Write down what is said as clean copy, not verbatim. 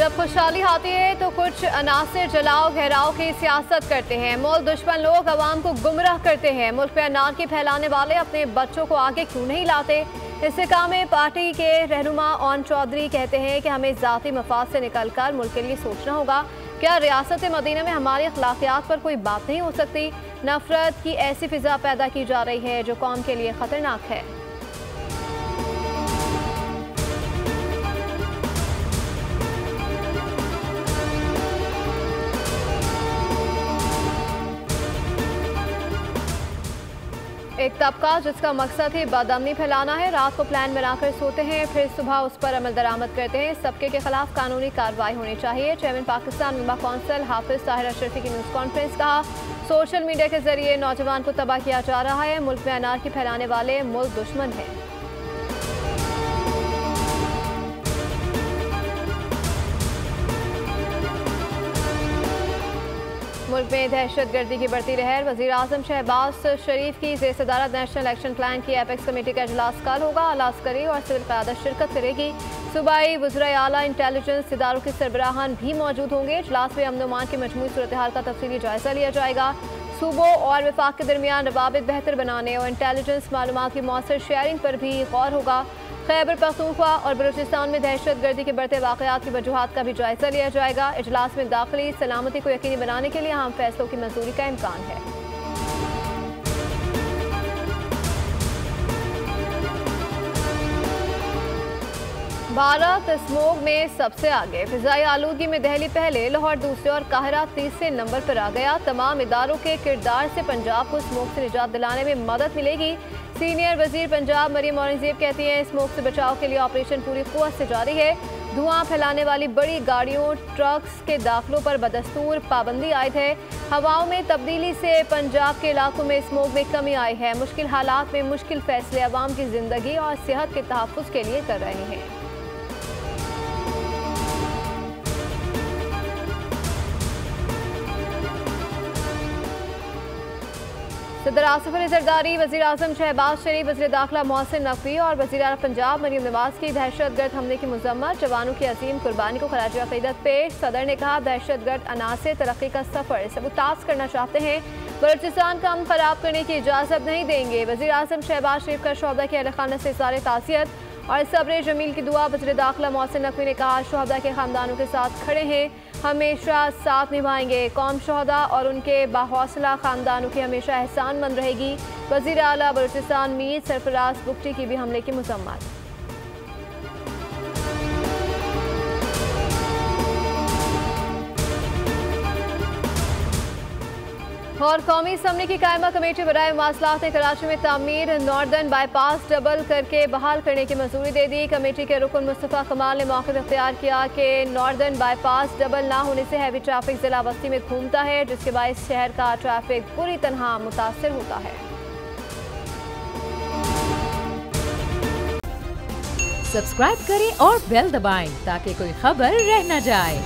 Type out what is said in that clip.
जब खुशहाली आती है तो कुछ अनासिर जलाओ घेराव की सियासत करते हैं। मुल्क दुश्मन लोग अवाम को गुमराह करते हैं। मुल्क में अनारकी फैलाने वाले अपने बच्चों को आगे क्यों नहीं लाते। इस काम में पार्टी के रहनुमा ओन चौधरी कहते हैं कि हमें ज़ाती मफाद से निकलकर मुल्क के लिए सोचना होगा। क्या रियासत मदीना में हमारी अखलाकियात पर कोई बात नहीं हो सकती। नफरत की ऐसी फिजा पैदा की जा रही है जो कौम के लिए खतरनाक है। एक तबका जिसका मकसद ही बदअमनी फैलाना है, रात को प्लान बनाकर सोते हैं, फिर सुबह उस पर अमल दरामद करते हैं। इस तबके के खिलाफ कानूनी कार्रवाई होनी चाहिए। चेयरमैन पाकिस्तान मेंबर कौंसिल हाफिज ताहिर अशरफी की न्यूज़ कॉन्फ्रेंस। कहा, सोशल मीडिया के जरिए नौजवान को तबाह किया जा रहा है। मुल्क में अनारकी फैलाने वाले मुल्क दुश्मन हैं। मुल्क में दहशत गर्दी की बढ़ती लहर। वज़ीर आज़म शहबाज शरीफ की ज़ेर-ए-सदारत नेशनल एक्शन प्लान की एपेक्स कमेटी का इजलास कल होगा। आला अस्करी और सिविल क़यादत शिरकत करेगी। सूबाई वज़राए आला इंटेलिजेंस इदारों के सरबराहान भी मौजूद होंगे। इजलास में अमन अमान की मजमूई सूरत हाल का तफसीली जायजा लिया जाएगा। सूबों और वफाक के दरमियान रवाबित बेहतर बनाने और इंटेलिजेंस मालूमात की मौसर शेयरिंग पर भी गौर होगा। खैबर पख्तूनख्वा और बलूचिस्तान में दहशत गर्दी के बढ़ते वाक़यात की वजूहात का भी जायजा लिया जाएगा। इजलास में दाखिली सलामती को यकीनी बनाने के लिए अहम फैसलों की मंजूरी का इम्कान है। भारत स्मोग में सबसे आगे। फिजाई आलूगी में दिल्ली पहले, लाहौर दूसरे और काहिरा तीसरे नंबर पर आ गया। तमाम इदारों के किरदार से पंजाब को स्मोग से निजात दिलाने में मदद मिलेगी। सीनियर वजीर पंजाब मरियम औरंगजेब कहती हैं, स्मोक से बचाव के लिए ऑपरेशन पूरी कुव्वत से जारी है। धुआं फैलाने वाली बड़ी गाड़ियों ट्रक्स के दाखिलों पर बदस्तूर पाबंदी आयद है। हवाओं में तब्दीली से पंजाब के इलाकों में स्मोक में कमी आई है। मुश्किल हालात में मुश्किल फैसले अवाम की जिंदगी और सेहत के तहफ़्फ़ुज़ के लिए कर रहे हैं। सदर आसिफ अली जरदारी, वज़ीर आज़म शहबाज शरीफ, वज़ीर दाखिला मोहसिन नकवी और वज़ीर आला पंजाब मरियम नवाज की दहशतगर्द हमले की मज़म्मत। जवानों की अजीम कुर्बानी को खराज अक़ीदत पेश। सदर ने कहा, दहशतगर्द अनासर तरक्की का सफ़र सबूताज़ करना चाहते हैं, बलूचिस्तान का अमन खराब करने की इजाज़त नहीं देंगे। वज़ीर आज़म शहबाज शरीफ का शोहदा के अहल खाना से इज़हार ताज़ियत और सब्र जमील की दुआ। वज़ीर दाखिला मोहसिन नकवी ने कहा, शोहदा के ख़ानदानों के साथ खड़े हैं, हमेशा साथ निभाएंगे। कौम शोहदा और उनके बाहौसला ख़ानदानों की हमेशा एहसानमंद रहेगी। वज़ीर आला बलूचिस्तान मीर सरफराज बुगटी की भी हमले की मज़म्मत। और कौमी असम्बली की कायमा कमेटी बराए मवासलात ने कराची में तामीर नॉर्दर्न बाईपास डबल करके बहाल करने की मंजूरी दे दी। कमेटी के रुकन मुस्तफ़ा कमाल ने मौक़िफ़ इख्तियार किया कि नॉर्दर्न बाईपास डबल ना होने से हैवी ट्रैफिक जिला बस्ती में घूमता है, जिसके बायस शहर का ट्रैफिक पूरी तरह मुतासर होता है। सब्सक्राइब करें और बेल दबाएं ताकि कोई खबर रह न जाए।